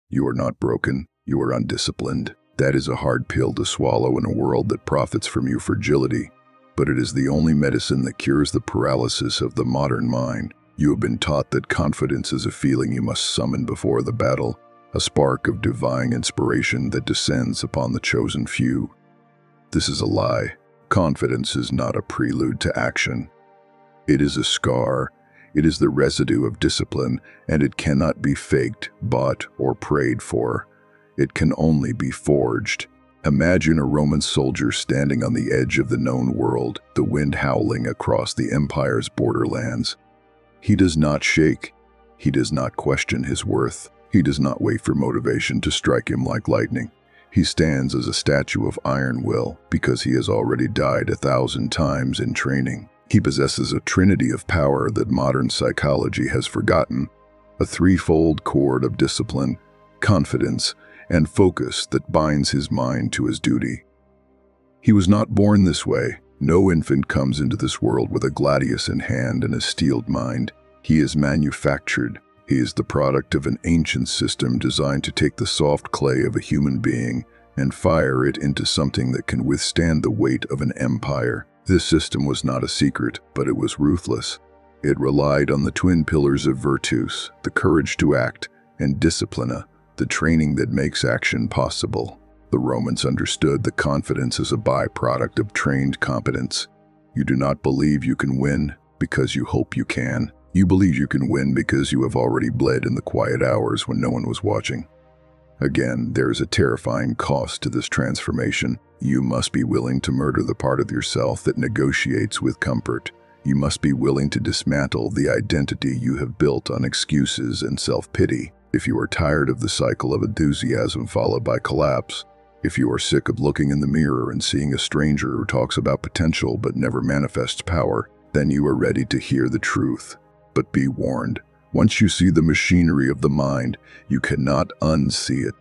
You are not broken, you are undisciplined. That is a hard pill to swallow in a world that profits from your fragility, but it is the only medicine that cures the paralysis of the modern mind. You have been taught that confidence is a feeling you must summon before the battle, a spark of divine inspiration that descends upon the chosen few. This is a lie. Confidence is not a prelude to action. It is a scar. It is the residue of discipline, and it cannot be faked, bought, or prayed for. It can only be forged. Imagine a Roman soldier standing on the edge of the known world, the wind howling across the empire's borderlands. He does not shake. He does not question his worth. He does not wait for motivation to strike him like lightning. He stands as a statue of iron will because he has already died 1,000 times in training. He possesses a trinity of power that modern psychology has forgotten, a threefold cord of discipline, confidence, and focus that binds his mind to his duty. He was not born this way. No infant comes into this world with a gladius in hand and a steeled mind. He is manufactured. He is the product of an ancient system designed to take the soft clay of a human being and fire it into something that can withstand the weight of an empire. This system was not a secret, but it was ruthless. It relied on the twin pillars of virtus, the courage to act, and disciplina, the training that makes action possible. The Romans understood that confidence is a byproduct of trained competence. You do not believe you can win because you hope you can. You believe you can win because you have already bled in the quiet hours when no one was watching. Again, there is a terrifying cost to this transformation. You must be willing to murder the part of yourself that negotiates with comfort. You must be willing to dismantle the identity you have built on excuses and self-pity. If you are tired of the cycle of enthusiasm followed by collapse, if you are sick of looking in the mirror and seeing a stranger who talks about potential but never manifests power, then you are ready to hear the truth. But be warned, once you see the machinery of the mind, you cannot unsee it.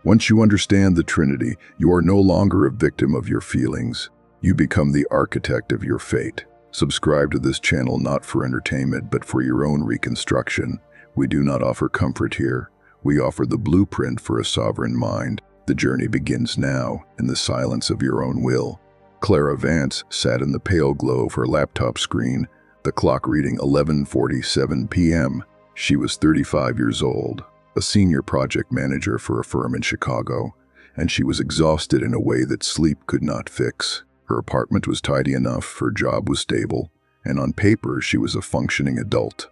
Once you understand the Trinity, you are no longer a victim of your feelings. You become the architect of your fate. Subscribe to this channel not for entertainment but for your own reconstruction. We do not offer comfort here. We offer the blueprint for a sovereign mind. The journey begins now, in the silence of your own will. Clara Vance sat in the pale glow of her laptop screen, the clock reading 11:47 p.m. She was 35 years old, a senior project manager for a firm in Chicago, and she was exhausted in a way that sleep could not fix. Her apartment was tidy enough, her job was stable, and on paper she was a functioning adult.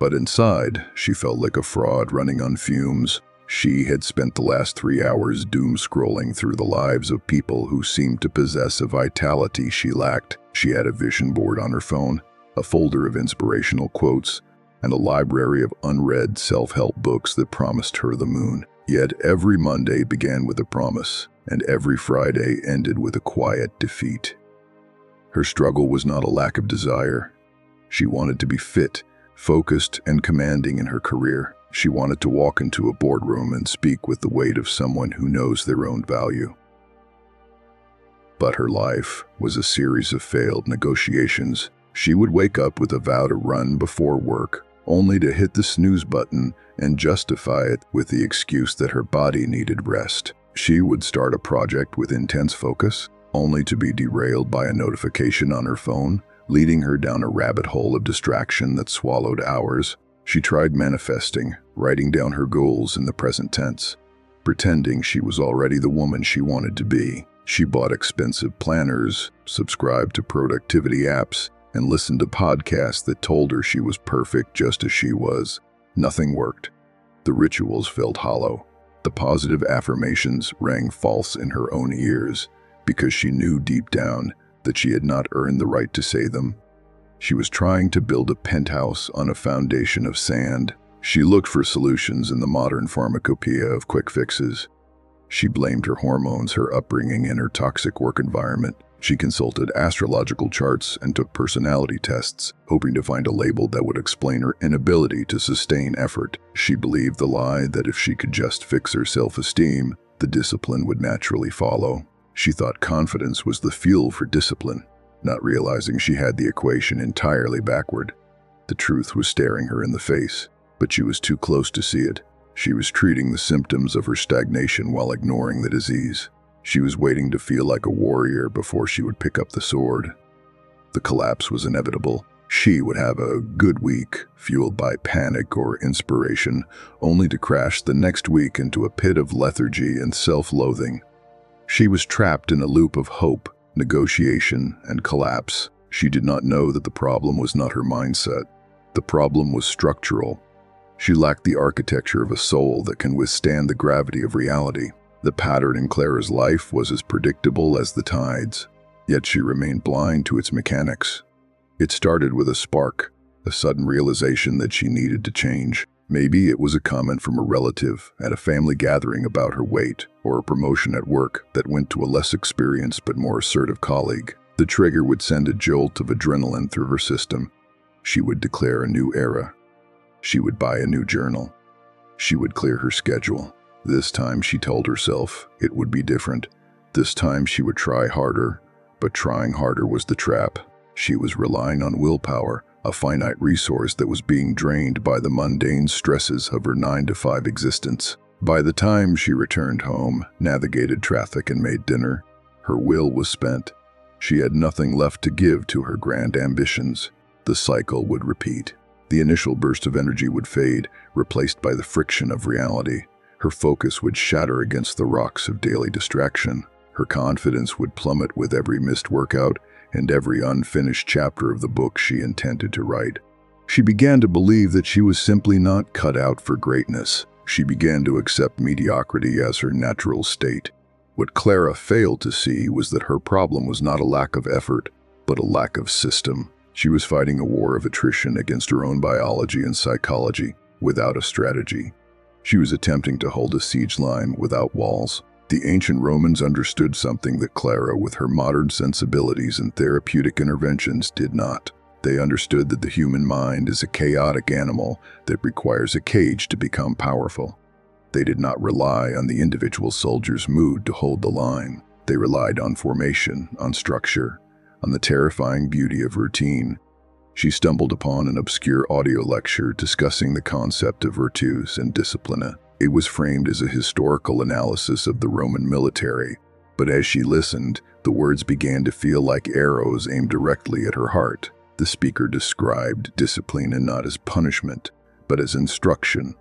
But inside, she felt like a fraud running on fumes. She had spent the last 3 hours doom-scrolling through the lives of people who seemed to possess a vitality she lacked. She had a vision board on her phone, a folder of inspirational quotes, and a library of unread self-help books that promised her the moon. Yet every Monday began with a promise, and every Friday ended with a quiet defeat. Her struggle was not a lack of desire. She wanted to be fit, focused, and commanding in her career. She wanted to walk into a boardroom and speak with the weight of someone who knows their own value. But her life was a series of failed negotiations. She would wake up with a vow to run before work, only to hit the snooze button and justify it with the excuse that her body needed rest. She would start a project with intense focus, only to be derailed by a notification on her phone, leading her down a rabbit hole of distraction that swallowed hours. She tried manifesting, writing down her goals in the present tense, pretending she was already the woman she wanted to be. She bought expensive planners, subscribed to productivity apps, and listened to podcasts that told her she was perfect just as she was. Nothing worked. The rituals felt hollow. The positive affirmations rang false in her own ears because she knew deep down that she had not earned the right to say them. She was trying to build a penthouse on a foundation of sand. She looked for solutions in the modern pharmacopoeia of quick fixes. She blamed her hormones, her upbringing, and her toxic work environment. She consulted astrological charts and took personality tests, hoping to find a label that would explain her inability to sustain effort. She believed the lie that if she could just fix her self-esteem, the discipline would naturally follow. She thought confidence was the fuel for discipline, not realizing she had the equation entirely backward. The truth was staring her in the face, but she was too close to see it. She was treating the symptoms of her stagnation while ignoring the disease. She was waiting to feel like a warrior before she would pick up the sword. The collapse was inevitable. She would have a good week, fueled by panic or inspiration, only to crash the next week into a pit of lethargy and self-loathing. She was trapped in a loop of hope, negotiation, and collapse. She did not know that the problem was not her mindset. The problem was structural. She lacked the architecture of a soul that can withstand the gravity of reality. The pattern in Clara's life was as predictable as the tides, yet she remained blind to its mechanics. It started with a spark, a sudden realization that she needed to change. Maybe it was a comment from a relative at a family gathering about her weight, or a promotion at work that went to a less experienced but more assertive colleague. The trigger would send a jolt of adrenaline through her system. She would declare a new era. She would buy a new journal. She would clear her schedule. This time, she told herself, it would be different. This time she would try harder, but trying harder was the trap. She was relying on willpower, a finite resource that was being drained by the mundane stresses of her 9-to-5 existence. By the time she returned home, navigated traffic, and made dinner, her will was spent. She had nothing left to give to her grand ambitions. The cycle would repeat. The initial burst of energy would fade, replaced by the friction of reality. Her focus would shatter against the rocks of daily distraction. Her confidence would plummet with every missed workout and every unfinished chapter of the book she intended to write. She began to believe that she was simply not cut out for greatness. She began to accept mediocrity as her natural state. What Clara failed to see was that her problem was not a lack of effort, but a lack of system. She was fighting a war of attrition against her own biology and psychology, without a strategy. She was attempting to hold a siege line without walls. The ancient Romans understood something that Clara, with her modern sensibilities and therapeutic interventions, did not. They understood that the human mind is a chaotic animal that requires a cage to become powerful. They did not rely on the individual soldier's mood to hold the line. They relied on formation, on structure, on the terrifying beauty of routine. She stumbled upon an obscure audio lecture discussing the concept of Virtus Disciplina. It was framed as a historical analysis of the Roman military, but as she listened, the words began to feel like arrows aimed directly at her heart. The speaker described discipline not as punishment, but as instruction,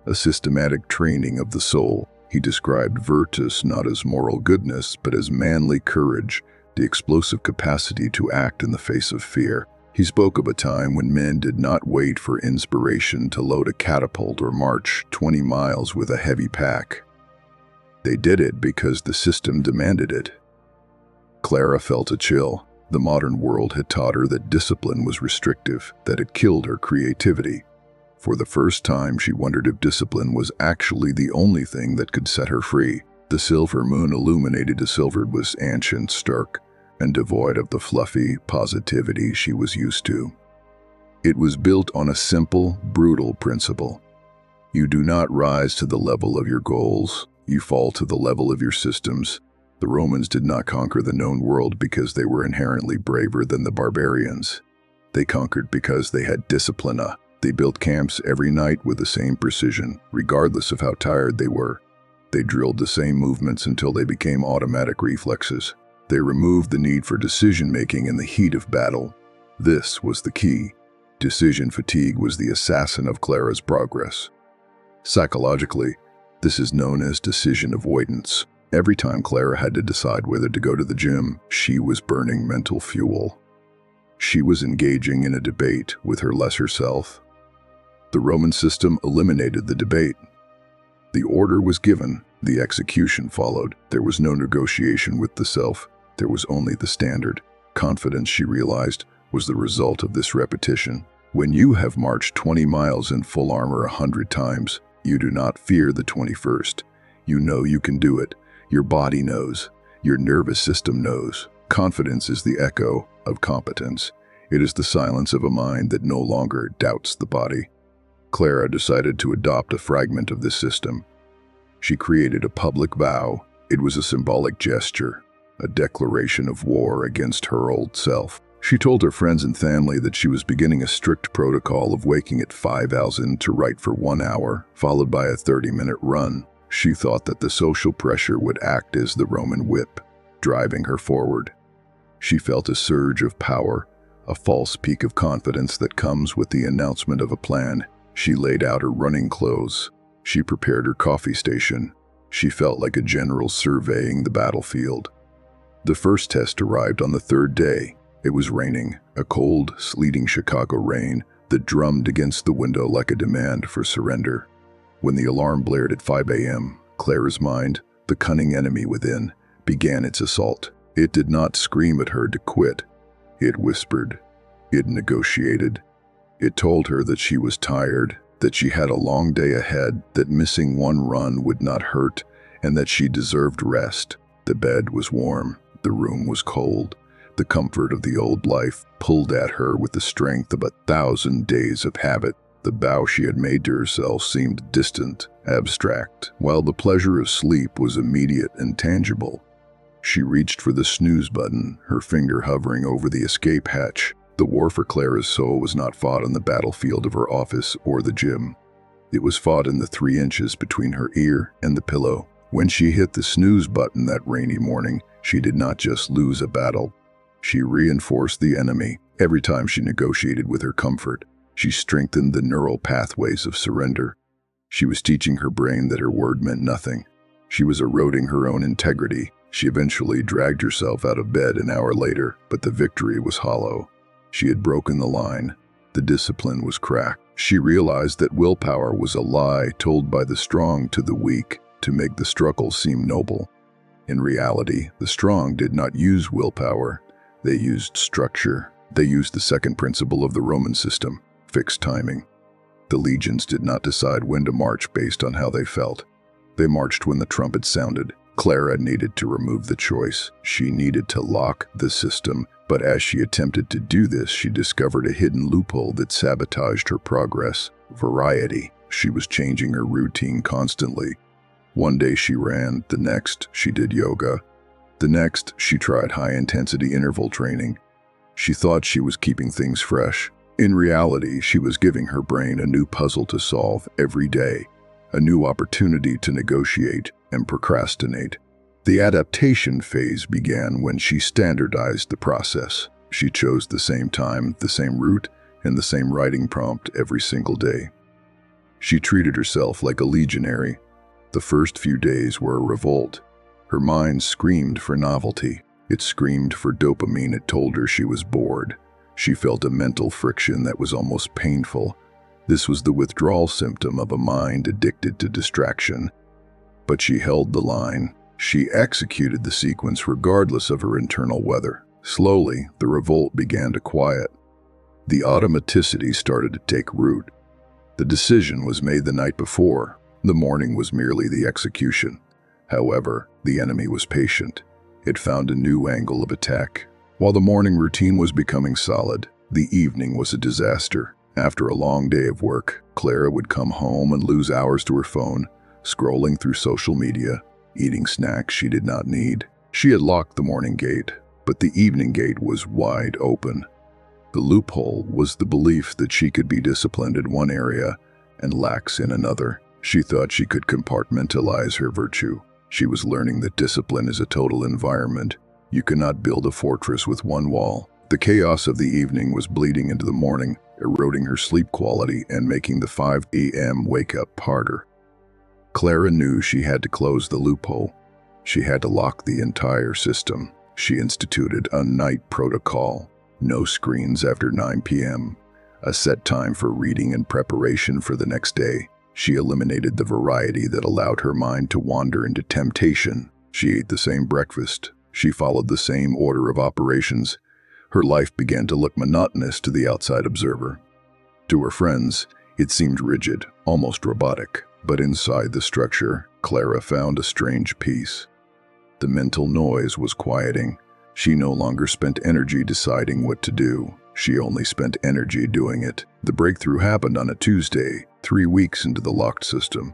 a systematic training of the soul. He described virtus not as moral goodness, but as manly courage, the explosive capacity to act in the face of fear. He spoke of a time when men did not wait for inspiration to load a catapult or march 20 miles with a heavy pack. They did it because the system demanded it. Clara felt a chill. The modern world had taught her that discipline was restrictive, that it killed her creativity. For the first time, she wondered if discipline was actually the only thing that could set her free. The silver moon illuminated a silver was ancient, stark, and devoid of the fluffy positivity she was used to. It was built on a simple, brutal principle. You do not rise to the level of your goals, you fall to the level of your systems. The Romans did not conquer the known world because they were inherently braver than the barbarians. They conquered because they had disciplina. They built camps every night with the same precision, regardless of how tired they were. They drilled the same movements until they became automatic reflexes. They removed the need for decision-making in the heat of battle. This was the key. Decision fatigue was the assassin of Clara's progress. Psychologically, this is known as decision avoidance. Every time Clara had to decide whether to go to the gym, she was burning mental fuel. She was engaging in a debate with her lesser self. The Roman system eliminated the debate. The order was given, the execution followed. There was no negotiation with the self. There was only the standard. Confidence, she realized, was the result of this repetition. When you have marched 20 miles in full armor 100 times, you do not fear the 21st. You know you can do it. Your body knows. Your nervous system knows. Confidence is the echo of competence. It is the silence of a mind that no longer doubts the body. Clara decided to adopt a fragment of this system. She created a public vow. It was a symbolic gesture, a declaration of war against her old self. She told her friends and family that she was beginning a strict protocol of waking at 5,000 to write for 1 hour, followed by a 30-minute run. She thought that the social pressure would act as the Roman whip, driving her forward. She felt a surge of power, a false peak of confidence that comes with the announcement of a plan. She laid out her running clothes. She prepared her coffee station. She felt like a general surveying the battlefield. The first test arrived on the third day. It was raining, a cold, sleeting Chicago rain that drummed against the window like a demand for surrender. When the alarm blared at 5 a.m., Clara's mind, the cunning enemy within, began its assault. It did not scream at her to quit. It whispered. It negotiated. It told her that she was tired, that she had a long day ahead, that missing one run would not hurt, and that she deserved rest. The bed was warm. The room was cold. The comfort of the old life pulled at her with the strength of 1,000 days of habit. The vow she had made to herself seemed distant, abstract, while the pleasure of sleep was immediate and tangible. She reached for the snooze button, her finger hovering over the escape hatch. The war for Clara's soul was not fought on the battlefield of her office or the gym. It was fought in the 3 inches between her ear and the pillow. When she hit the snooze button that rainy morning, she did not just lose a battle. She reinforced the enemy. Every time she negotiated with her comfort, she strengthened the neural pathways of surrender. She was teaching her brain that her word meant nothing. She was eroding her own integrity. She eventually dragged herself out of bed an hour later, but the victory was hollow. She had broken the line. The discipline was cracked. She realized that willpower was a lie told by the strong to the weak to make the struggle seem noble. In reality, the strong did not use willpower. They used structure. They used the second principle of the Roman system, fixed timing. The legions did not decide when to march based on how they felt. They marched when the trumpet sounded. Clara needed to remove the choice. She needed to lock the system, but as she attempted to do this, she discovered a hidden loophole that sabotaged her progress: variety. She was changing her routine constantly. One day she ran, the next she did yoga. The next, she tried high-intensity interval training. She thought she was keeping things fresh. In reality, she was giving her brain a new puzzle to solve every day, a new opportunity to negotiate and procrastinate. The adaptation phase began when she standardized the process. She chose the same time, the same route, and the same writing prompt every single day. She treated herself like a legionary. The first few days were a revolt. Her mind screamed for novelty. It screamed for dopamine. It told her she was bored. She felt a mental friction that was almost painful. This was the withdrawal symptom of a mind addicted to distraction. But she held the line. She executed the sequence regardless of her internal weather. Slowly, the revolt began to quiet. The automaticity started to take root. The decision was made the night before. The morning was merely the execution. However, the enemy was patient. It found a new angle of attack. While the morning routine was becoming solid, the evening was a disaster. After a long day of work, Clara would come home and lose hours to her phone, scrolling through social media, eating snacks she did not need. She had locked the morning gate, but the evening gate was wide open. The loophole was the belief that she could be disciplined in one area and lax in another. She thought she could compartmentalize her virtue. She was learning that discipline is a total environment. You cannot build a fortress with one wall. The chaos of the evening was bleeding into the morning, eroding her sleep quality and making the 5 a.m. wake-up harder. Clara knew she had to close the loophole. She had to lock the entire system. She instituted a night protocol. No screens after 9 p.m. A set time for reading and preparation for the next day. She eliminated the variety that allowed her mind to wander into temptation. She ate the same breakfast. She followed the same order of operations. Her life began to look monotonous to the outside observer. To her friends, it seemed rigid, almost robotic. But inside the structure, Clara found a strange peace. The mental noise was quieting. She no longer spent energy deciding what to do. She only spent energy doing it. The breakthrough happened on a Tuesday, 3 weeks into the locked system.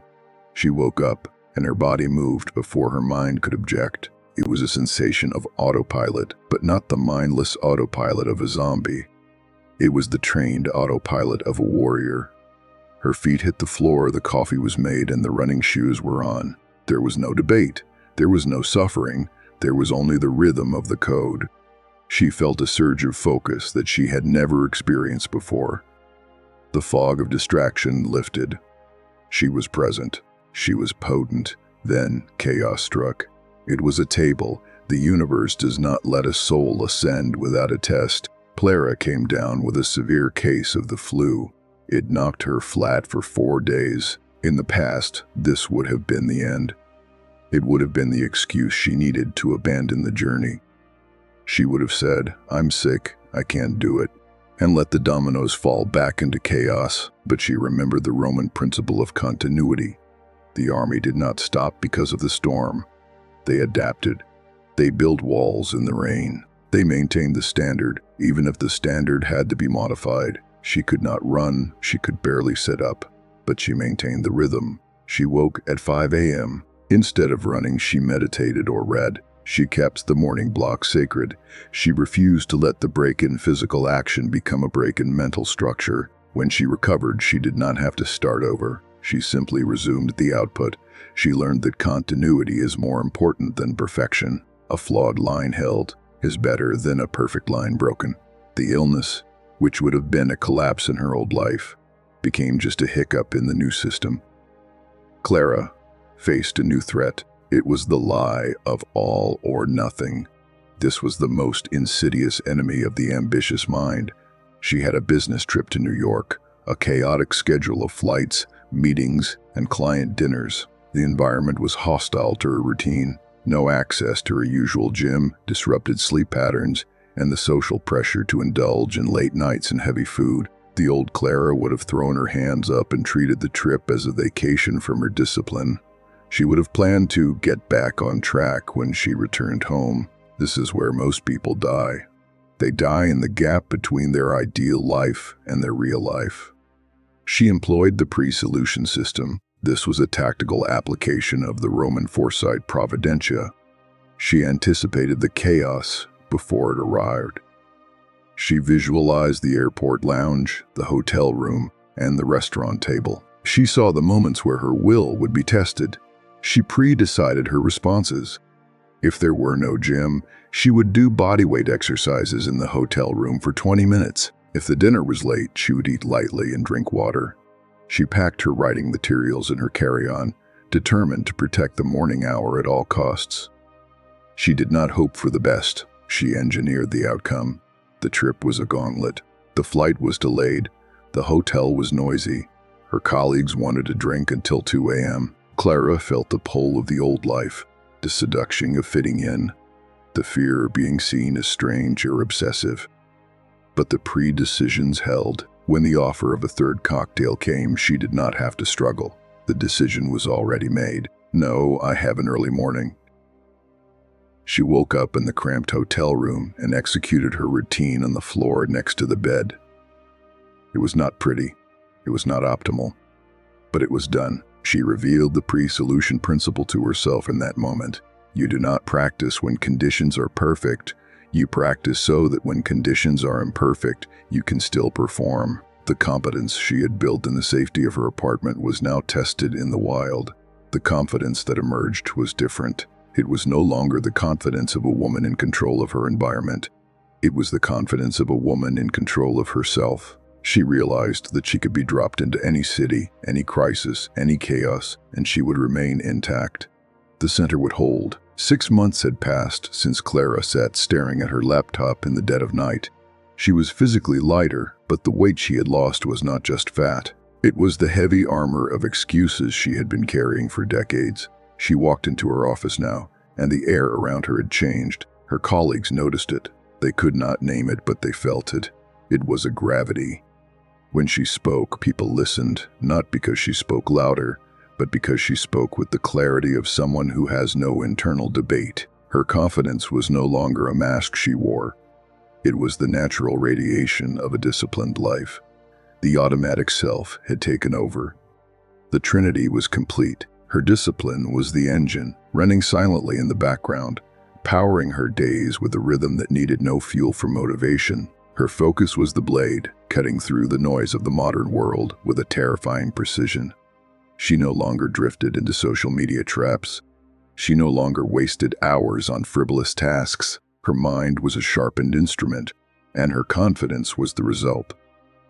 She woke up, and her body moved before her mind could object. It was a sensation of autopilot, but not the mindless autopilot of a zombie. It was the trained autopilot of a warrior. Her feet hit the floor, the coffee was made, and the running shoes were on. There was no debate. There was no suffering. There was only the rhythm of the code. She felt a surge of focus that she had never experienced before. The fog of distraction lifted. She was present. She was potent. Then chaos struck. It was a table. The universe does not let a soul ascend without a test. Clara came down with a severe case of the flu. It knocked her flat for 4 days. In the past, this would have been the end. It would have been the excuse she needed to abandon the journey. She would have said, "I'm sick, I can't do it," and let the dominoes fall back into chaos. But she remembered the Roman principle of continuity. The army did not stop because of the storm. They adapted. They built walls in the rain. They maintained the standard, even if the standard had to be modified. She could not run, she could barely sit up, but she maintained the rhythm. She woke at 5 a.m. Instead of running, she meditated or read. She kept the morning block sacred. She refused to let the break in physical action become a break in mental structure. When she recovered, she did not have to start over. She simply resumed the output. She learned that continuity is more important than perfection. A flawed line held is better than a perfect line broken. The illness, which would have been a collapse in her old life, became just a hiccup in the new system. Clara faced a new threat. It was the lie of all or nothing. This was the most insidious enemy of the ambitious mind. She had a business trip to New York, a chaotic schedule of flights, meetings, and client dinners. The environment was hostile to her routine. No access to her usual gym, disrupted sleep patterns, and the social pressure to indulge in late nights and heavy food. The old Clara would have thrown her hands up and treated the trip as a vacation from her discipline. She would have planned to get back on track when she returned home. This is where most people die. They die in the gap between their ideal life and their real life. She employed the pre-solution system. This was a tactical application of the Roman foresight providentia. She anticipated the chaos before it arrived. She visualized the airport lounge, the hotel room, and the restaurant table. She saw the moments where her will would be tested. She pre-decided her responses. If there were no gym, she would do bodyweight exercises in the hotel room for 20 minutes. If the dinner was late, she would eat lightly and drink water. She packed her writing materials in her carry-on, determined to protect the morning hour at all costs. She did not hope for the best. She engineered the outcome. The trip was a gauntlet. The flight was delayed. The hotel was noisy. Her colleagues wanted to drink until 2 a.m. Clara felt the pull of the old life, the seduction of fitting in, the fear of being seen as strange or obsessive. But the pre-decisions held. When the offer of a third cocktail came, she did not have to struggle. The decision was already made. No, I have an early morning. She woke up in the cramped hotel room and executed her routine on the floor next to the bed. It was not pretty. It was not optimal. But it was done. She revealed the pre-solution principle to herself in that moment. You do not practice when conditions are perfect. You practice so that when conditions are imperfect, you can still perform. The competence she had built in the safety of her apartment was now tested in the wild. The confidence that emerged was different. It was no longer the confidence of a woman in control of her environment. It was the confidence of a woman in control of herself. She realized that she could be dropped into any city, any crisis, any chaos, and she would remain intact. The center would hold. 6 months had passed since Clara sat staring at her laptop in the dead of night. She was physically lighter, but the weight she had lost was not just fat. It was the heavy armor of excuses she had been carrying for decades. She walked into her office now, and the air around her had changed. Her colleagues noticed it. They could not name it, but they felt it. It was a gravity. When she spoke, people listened, not because she spoke louder, but because she spoke with the clarity of someone who has no internal debate. Her confidence was no longer a mask she wore. It was the natural radiation of a disciplined life. The automatic self had taken over. The Trinity was complete. Her discipline was the engine, running silently in the background. powering her days with a rhythm that needed no fuel for motivation. Her focus was the blade, cutting through the noise of the modern world with a terrifying precision. She no longer drifted into social media traps. She no longer wasted hours on frivolous tasks. Her mind was a sharpened instrument, and her confidence was the result.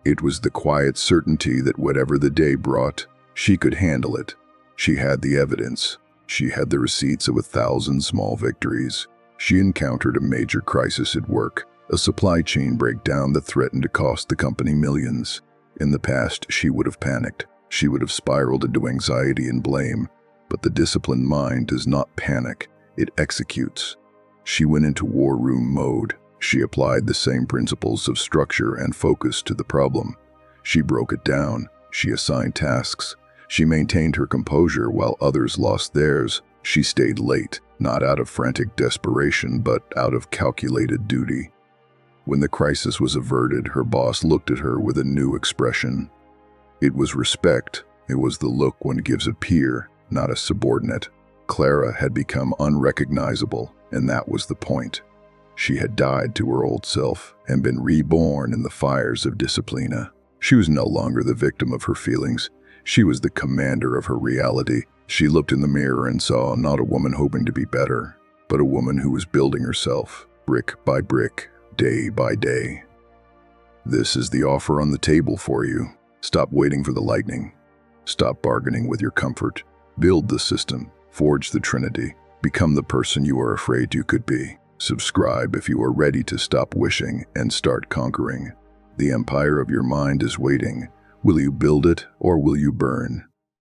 It was the quiet certainty that whatever the day brought, she could handle it. She had the evidence. She had the receipts of 1,000 small victories. She encountered a major crisis at work, a supply chain breakdown that threatened to cost the company millions. In the past, she would have panicked. She would have spiraled into anxiety and blame. But the disciplined mind does not panic, it executes. She went into war room mode. She applied the same principles of structure and focus to the problem. She broke it down. She assigned tasks. She maintained her composure while others lost theirs. She stayed late, not out of frantic desperation, but out of calculated duty. When the crisis was averted, her boss looked at her with a new expression. It was respect. It was the look one gives a peer, not a subordinate. Clara had become unrecognizable, and that was the point. She had died to her old self and been reborn in the fires of Disciplina. She was no longer the victim of her feelings. She was the commander of her reality. She looked in the mirror and saw not a woman hoping to be better, but a woman who was building herself, brick by brick, day by day. This is the offer on the table for you. Stop waiting for the lightning. Stop bargaining with your comfort. Build the system. Forge the Trinity. Become the person you are afraid you could be. Subscribe if you are ready to stop wishing and start conquering. The empire of your mind is waiting. Will you build it or will you burn?